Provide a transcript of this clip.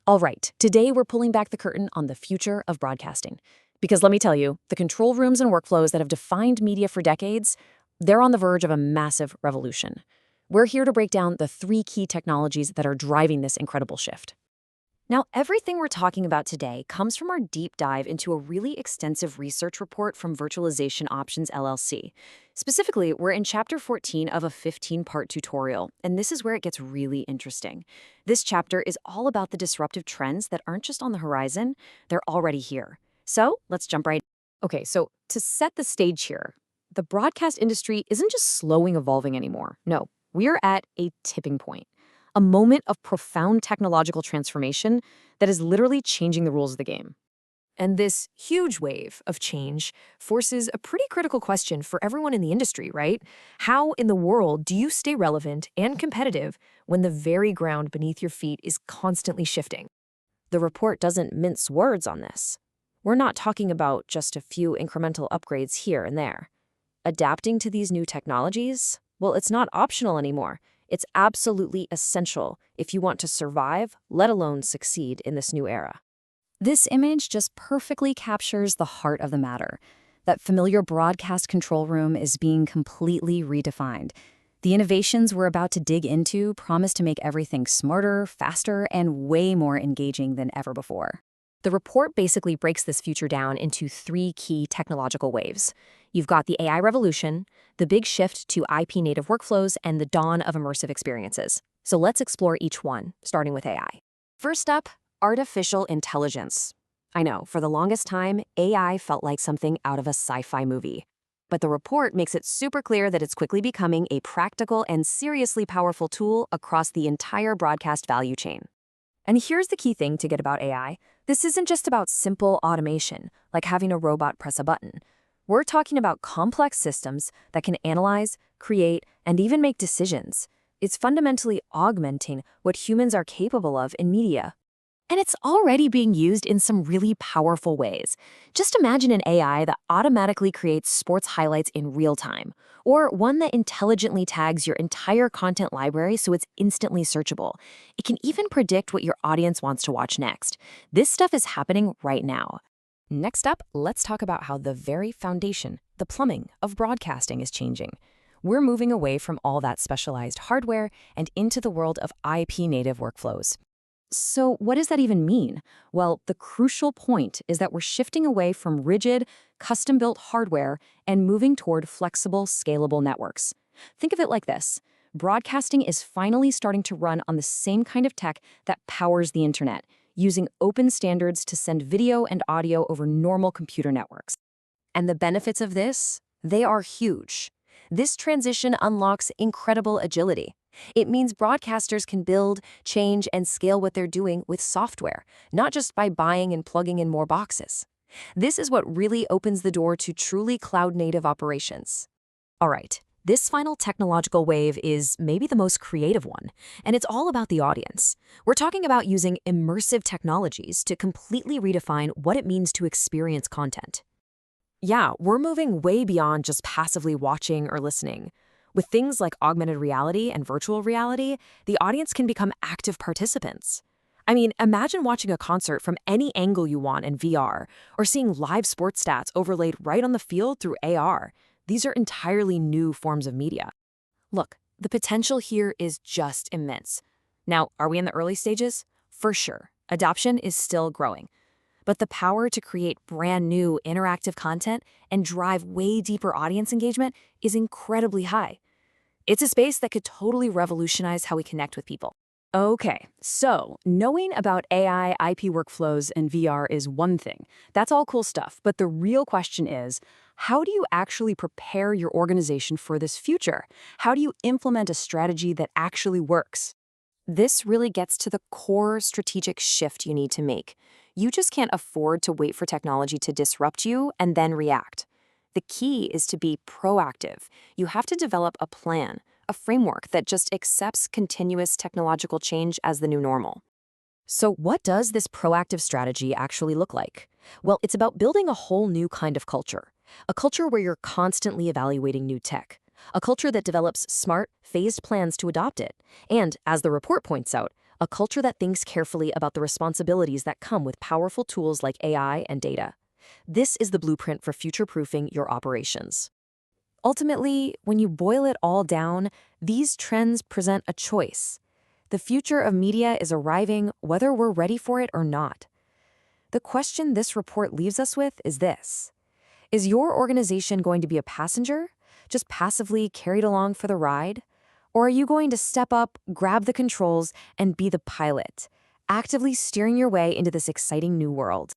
All right, today we're pulling back the curtain on the future of broadcasting. Because let me tell you, the control rooms and workflows that have defined media for decades, they're on the verge of a massive revolution. We're here to break down the 3 key technologies that are driving this incredible shift. Now, everything we're talking about today comes from our deep dive into a really extensive research report from Virtualization Options LLC. Specifically, we're in Chapter 14 of a 15-part tutorial, and this is where it gets really interesting. This chapter is all about the disruptive trends that aren't just on the horizon, they're already here. So, let's jump right in. Okay, so to set the stage here, the broadcast industry isn't just slowing evolving anymore. No, we're at a tipping point. A moment of profound technological transformation that is literally changing the rules of the game. And this huge wave of change forces a pretty critical question for everyone in the industry, right? How in the world do you stay relevant and competitive when the very ground beneath your feet is constantly shifting? The report doesn't mince words on this. We're not talking about just a few incremental upgrades here and there. Adapting to these new technologies, well, it's not optional anymore. It's absolutely essential if you want to survive, let alone succeed in this new era. This image just perfectly captures the heart of the matter. That familiar broadcast control room is being completely redefined. The innovations we're about to dig into promise to make everything smarter, faster, and way more engaging than ever before. The report basically breaks this future down into 3 key technological waves. You've got the AI revolution, the big shift to IP-native workflows, and the dawn of immersive experiences. So let's explore each one, starting with AI. First up, artificial intelligence. I know, for the longest time, AI felt like something out of a sci-fi movie. But the report makes it super clear that it's quickly becoming a practical and seriously powerful tool across the entire broadcast value chain. And here's the key thing to get about AI. This isn't just about simple automation, like having a robot press a button. We're talking about complex systems that can analyze, create, and even make decisions. It's fundamentally augmenting what humans are capable of in media. And it's already being used in some really powerful ways. Just imagine an AI that automatically creates sports highlights in real time, or one that intelligently tags your entire content library so it's instantly searchable. It can even predict what your audience wants to watch next. This stuff is happening right now. Next up, let's talk about how the very foundation, the plumbing of broadcasting is changing. We're moving away from all that specialized hardware and into the world of IP-native workflows. So what does that even mean? Well, the crucial point is that we're shifting away from rigid, custom-built hardware and moving toward flexible, scalable networks. Think of it like this. Broadcasting is finally starting to run on the same kind of tech that powers the internet, using open standards to send video and audio over normal computer networks. And the benefits of this? They are huge. This transition unlocks incredible agility. It means broadcasters can build, change, and scale what they're doing with software, not just by buying and plugging in more boxes. This is what really opens the door to truly cloud-native operations. All right, this final technological wave is maybe the most creative one, and it's all about the audience. We're talking about using immersive technologies to completely redefine what it means to experience content. Yeah, we're moving way beyond just passively watching or listening. With things like augmented reality and virtual reality, the audience can become active participants. I mean, imagine watching a concert from any angle you want in VR, or seeing live sports stats overlaid right on the field through AR. These are entirely new forms of media. Look, the potential here is just immense. Now, are we in the early stages? For sure. Adoption is still growing. But the power to create brand new interactive content and drive way deeper audience engagement is incredibly high. It's a space that could totally revolutionize how we connect with people. Okay, so knowing about AI, IP workflows, and VR is one thing. That's all cool stuff, but the real question is, how do you actually prepare your organization for this future? How do you implement a strategy that actually works? This really gets to the core strategic shift you need to make. You just can't afford to wait for technology to disrupt you and then react. The key is to be proactive. You have to develop a plan, a framework that just accepts continuous technological change as the new normal. So what does this proactive strategy actually look like? Well, it's about building a whole new kind of culture. A culture where you're constantly evaluating new tech. A culture that develops smart, phased plans to adopt it. And, as the report points out, a culture that thinks carefully about the responsibilities that come with powerful tools like AI and data. This is the blueprint for future-proofing your operations. Ultimately, when you boil it all down, these trends present a choice. The future of media is arriving whether we're ready for it or not. The question this report leaves us with is this: is your organization going to be a passenger, just passively carried along for the ride? Or are you going to step up, grab the controls, and be the pilot, actively steering your way into this exciting new world?